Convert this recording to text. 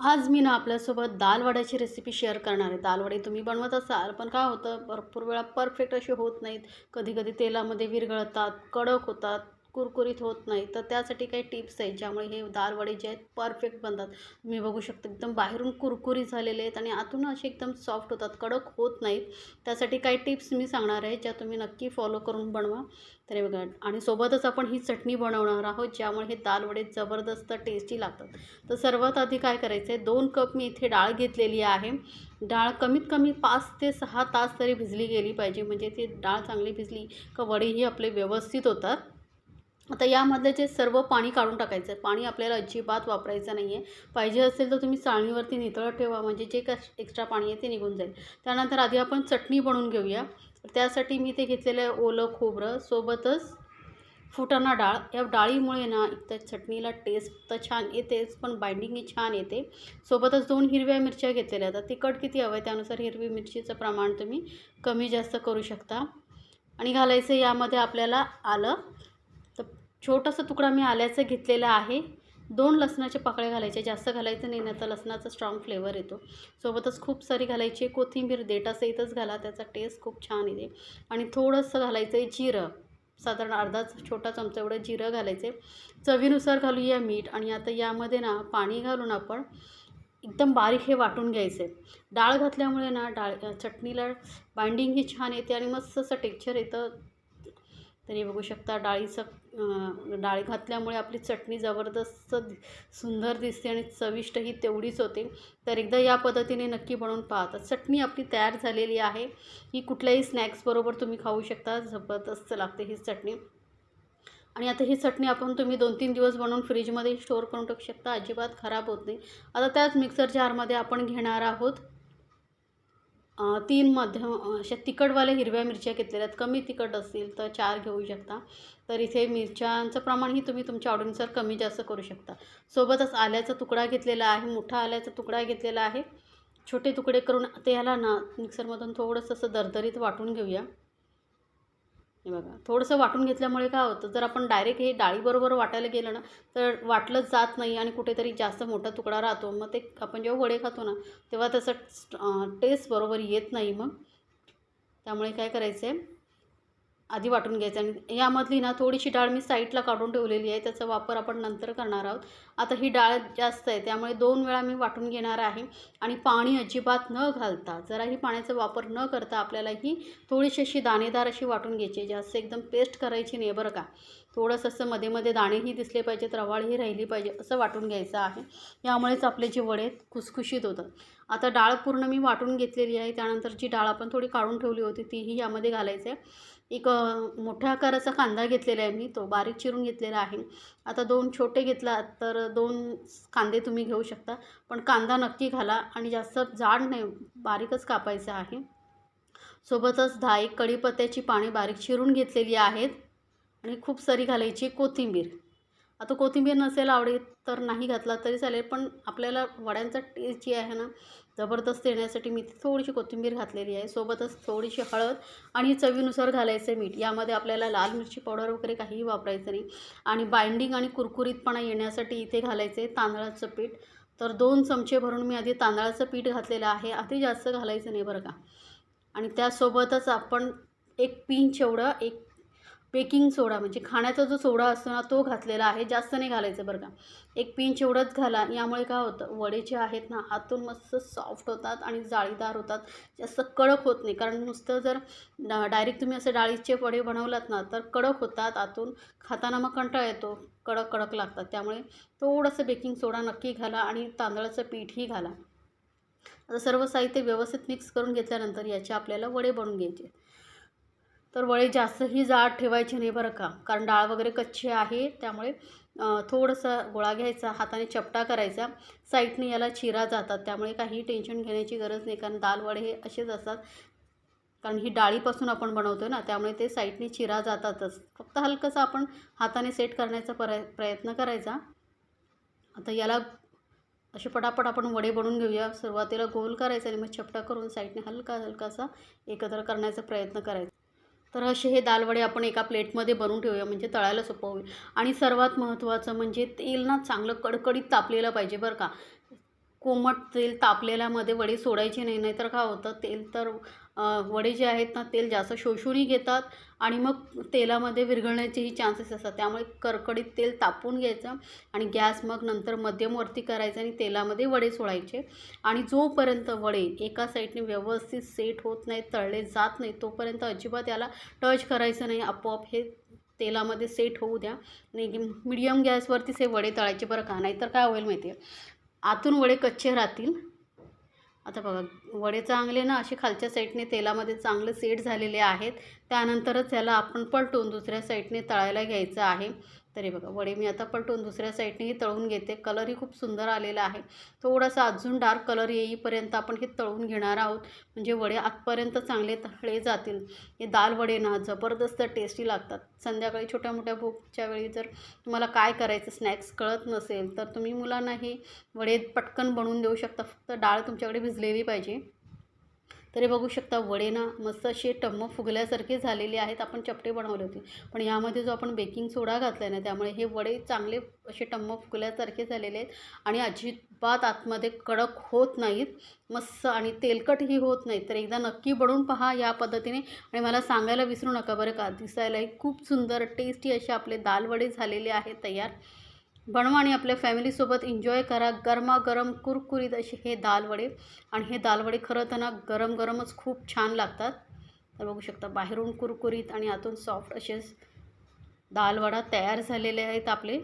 आज मी ना आपल्यासोबत दाल वड्याची रेसिपी शेअर करणार आहे. दाल वडे तुम्ही बनवत असाल, पण काय होतं भरपूर वेळा परफेक्ट असे होत नाहीत. कधी-कधी तेलामध्ये विरघळतात, कडक होतात, कुरकुरीत होत नाहीत. तर त्यासाठी काही टिप्स आहेत, ज्यामुळे हे दाल वडे जे आहेत परफेक्ट बनतात. तुम्ही बघू शकता एकदम बाहेरून कुरकुरीत झालेले आहेत आणि आतून असे एकदम सॉफ्ट होतात, कडक होत नाहीत. त्यासाठी काही टिप्स मी सांगणार आहे, ज्या तुम्ही नक्की फॉलो करून बनवा. तर हे बघा आणि सोबतच आपण ही चटणी बनवणार आहोत, ज्यामुळे हे दाल वडे जबरदस्त टेस्टी लागतात. तर सर्वात आधी काय करायचं आहे, 2 कप मी इथे डाळ घेतलेली आहे. डाळ कमीत कमी 5 ते 6 तास तरी भिजली गेली पाहिजे, म्हणजे ती डाळ चांगली भिजली का वडेही आपले व्यवस्थित होतात. आता यामधले जे सर्व पाणी काढून टाकायचं आहे. पाणी आपल्याला अजिबात वापरायचं नाही आहे. पाहिजे असेल तर तुम्ही चाळणीवरती नितळत ठेवा, म्हणजे जे काय एक्स्ट्रा पाणी आहे ते निघून जाईल. त्यानंतर आधी आपण चटणी बनवून घेऊया. त्यासाठी मी ते घेतलेलं आहे ओलं खोबरं, सोबतच फुटाणा डाळ. या डाळीमुळे ना त्या चटणीला टेस्ट तर छान येतेच, पण बाइंडिंगही छान येते. सोबतच 2 हिरव्या मिरच्या घेतलेल्या. आता तिखट किती हवं आहे त्यानुसार हिरवी मिरचीचं प्रमाण तुम्ही कमी जास्त करू शकता. आणि घालायचं यामध्ये आपल्याला आलं. तर छोटासा तुकडा मी आल्याचा घेतलेला आहे. 2 लसणाच्या पाकळ्या घालायच्या, जास्त घालायचं नाही, नाही तर लसणाचा स्ट्रॉंग फ्लेवर येतो. सोबतच खूप सारी घालायची कोथिंबीर, देठासहितच घाला, त्याचा टेस्ट खूप छान येते. आणि थोडंसं घालायचं आहे जिरं, साधारण अर्धा छोटा चमचा एवढं जिरं घालायचं आहे. चवीनुसार घालूया मीठ. आणि आता यामध्ये ना पाणी घालून आपण एकदम बारीक हे वाटून घ्यायचं आहे. डाळ घातल्यामुळे ना चटणीला बाइंडिंग ही छान येते आणि मस्त असं टेक्स्चर येतं. तरी बघू शकता डाळ घातल्यामुळे आपली चटणी जबरदस्त सुंदर दिसते आणि चविष्टही तेवढीच होते. तर एकदा या पद्धतीने नक्की बनवून पहा. तर चटणी आपली तयार झालेली आहे. ही कुठल्याही स्नॅक्सबरोबर तुम्ही खाऊ शकता, जबरदस्त लागते ही चटणी. आणि आता ही चटणी तुम्ही 2-3 दिवस बनवून फ्रीजमध्ये स्टोअर करून टाकू शकता, अजिबात खराब होत नाही. आता त्याच मिक्सर जारमध्ये आपण घेणार आहोत 3 मध्यम अशा तिखटवाल्या हिरव्या मिरच्या घेतलेल्या आहेत. कमी तिखट असतील तर 4 घेऊ शकता. तर इथे मिरच्यांचं प्रमाणही तुम्ही तुमच्या आवडीनुसार कमी जास्त करू शकता. सोबतच आल्याचा तुकडा घेतलेला आहे, मोठा आल्याचा तुकडा घेतलेला आहे. छोटे तुकडे करून ते ह्याला ना मिक्सरमधून थोडंसं असं दरदरीत वाटून घेऊया. हे बघा, थोडंसं वाटून घेतल्यामुळे काय होतं, जर आपण डायरेक्ट हे डाळीबरोबर वाटायला गेलं ना, तर वाटलंच जात नाही आणि कुठेतरी जास्त मोठा तुकडा राहतो. मग ते आपण जेव्हा वडे खातो ना, तेव्हा त्याचा टेस्ट बरोबर येत नाही मग. त्यामुळे काय करायचं आहे, आधी वाटून घ्यायचं. आणि यामधली ना थोडीशी डाळ मी साईडला काढून ठेवलेली आहे, त्याचा वापर आपण नंतर करणार आहोत. आता ही डाळ जास्त आहे, त्यामुळे 2 वेळा मी वाटून घेणार आहे. आणि पाणी अजिबात न घालता, जराही पाण्याचा वापर न करता आपल्याला ही थोडीशी अशी दाणेदार अशी वाटून घ्यायची. जास्त एकदम पेस्ट करायची नाही बरं का. थोडंसं असं मध्ये दाणेही दिसले पाहिजेत, रवाळही राहिली पाहिजे, असं वाटून घ्यायचं आहे. यामुळेच आपले जे वडे खुसखुशीत होतात. आता डाळ पूर्ण मी वाटून घेतलेली आहे. त्यानंतर जी डाळ आपण थोडी काढून ठेवली होती तीही यामध्ये घालायचं आहे. एक मोठ्या आकाराचा कांदा घेतलेला आहे मी, तो बारीक चिरून घेतलेला आहे. आता 2 छोटे घेतला तर 2 कांदे तुम्ही घेऊ शकता, पण कांदा नक्की घाला आणि जास्त जाड नाही, बारीकच कापायचं आहे. सोबतच 10-1 कढीपत्त्याची पाने बारीक चिरून घेतलेली आहेत आणि खूप सारी घालायची कोथिंबीर. आता कोथिंबीर नसेल आवडत तर नाही घातला तरी चालेल, पण आपल्याला वड्यांचा टेस्ट जी आहे ना जबरदस्त येण्यासाठी मी थोडीशी कोथिंबीर घातलेली आहे. सोबतच थोडीशी हळद आणि चवीनुसार घालायचं मीठ. यामध्ये आपल्याला लाल मिरची पावडर वगैरे काहीही वापरायचं नाही. आणि बाइंडिंग आणि कुरकुरीतपणा येण्यासाठी इथे घालायचं आहे तांदळाचं पीठ. तर 2 चमचे भरून मी आधी तांदळाचं पीठ घातलेलं आहे. आधी जास्त घालायचं नाही बरं का. आणि त्यासोबतच आपण 1 पिंच एवढं बेकिंग सोडा, म्हणजे खाण्याचा जो सोडा असतो ना तो घातलेला आहे. जास्त नाही घालायचं बरं का. 1 पिंच एवढंच घाला. यामुळे काय होतं, वडे जे आहेत ना आतून मस्त सॉफ्ट होतात आणि जाळीदार होतात, जास्त कडक होत नाही. कारण नुसतं जर डायरेक्ट तुम्ही असं डाळीचे वडे बनवलात ना तर कडक होतात आतून, खाताना मग कंटाळा येतो, कडक लागतात. त्यामुळे थोडंसं बेकिंग सोडा नक्की घाला आणि तांदळाचं पीठही घाला. आता सर्व साहित्य व्यवस्थित मिक्स करून घेतल्यानंतर याचे आपल्याला वडे बनवून घ्यायचे. तर वडे जास्तही जाड ठेवायचे नाही बरं का, कारण डाळ वगैरे कच्ची आहे. त्यामुळे थोडंसं गोळा घ्यायचा, हाताने चपटा करायचा, साईडने याला चिरा जातात. त्यामुळे काही टेन्शन घेण्याची गरज नाही, कारण दाल वडे हे असेच असतात. कारण ही डाळीपासून आपण बनवतो ना, त्यामुळे ते साईडने चिरा जातातच. फक्त हलकंसं आपण हाताने सेट करण्याचा प्रयत्न करायचा. आता याला असे पटापट आपण वडे बनवून घेऊया. सुरुवातीला गोल करायचा आणि मग चपटा करून साईडने हलकासा एकत्र करण्याचा प्रयत्न करायचा. तर असे हे दाल वडे आपण एका प्लेटमध्ये बनवून ठेवूया, म्हणजे तळायला सोपं होईल. आणि सर्वात महत्त्वाचं म्हणजे तेल ना चांगलं कडकडीत तापलेलं पाहिजे बरं का. कोमट तेल तापलेल्यामध्ये वडे सोडायचे नाही, नाहीतर काय होतं तेल तर वडे जे आहेत ना तेल जास्त शोषूनही घेतात आणि मग तेलामध्ये विरघळण्याचेही चान्सेस असतात. त्यामुळे कडकडीत तेल तापवून घ्यायचं आणि गॅस मग नंतर मध्यमवरती करायचं आणि तेलामध्ये वडे सोडायचे आणि जोपर्यंत वडे एका साईडने व्यवस्थित सेट होत नाहीत, तळले जात नाही, तोपर्यंत अजिबात याला टच करायचं नाही. आपोआप हे तेलामध्ये सेट होऊ द्या आणि मीडियम गॅसवरतीच हे वडे तळायचे बरं का, नाहीतर काय होईल माहिती आहे, आतून वडे कच्चे राहतील. आता बघा वडे चांगले ना असे खालच्या साईडने तेलामध्ये चांगले सेट झालेले आहेत. त्यानंतरच याला आपण पलटून दुसऱ्या साईडने तळायला घ्यायचं आहे. तर हे बघा वडे मी आता पलटून दुसऱ्या साईडनेही तळून घेते. कलरही खूप सुंदर आलेला आहे. थोडासा अजून डार्क कलर येईपर्यंत आपण हे तळून घेणार आहोत, म्हणजे वडे आतपर्यंत चांगले तळले जातील. हे दाल वडे ना जबरदस्त टेस्टी लागतात. संध्याकाळी छोट्या मोठ्या भूकच्या वेळी जर तुम्हाला काय करायचं स्नॅक्स कळत नसेल तर तुम्ही मुलांना हे वडे पटकन बनवून देऊ शकता. फक्त डाळ तुमच्याकडे भिजलेली पाहिजे. तर हे बघू शकता वडे ना मस्त असे टम्म फुगल्यासारखे झालेले आहेत. आपण चपटे बनवले होते, पण यामध्ये जो आपण बेकिंग सोडा घातला आहे ना त्यामुळे हे वडे चांगले असे टम्म फुगल्यासारखे झालेले आहेत आणि अजिबात आतमध्ये कडक होत नाहीत, मस्त आणि तेलकटही होत नाहीत. तर एकदा नक्की बनवून पहा या पद्धतीने आणि मला सांगायला विसरू नका बरं का. दिसायलाही खूप सुंदर टेस्टी असे आपले दाल वडे झालेले आहेत तयार. बनवा आणि आपल्या फॅमिलीसोबत एन्जॉय करा. गरमागरम कुरकुरीत असे हे दाल वडे आणि हे दाल वडे खरं तर ना गरम गरमच खूप छान लागतात. तर बघू शकता बाहेरून कुरकुरीत आणि आतून सॉफ्ट असे दाल वडा तयार झालेले आहेत आपले.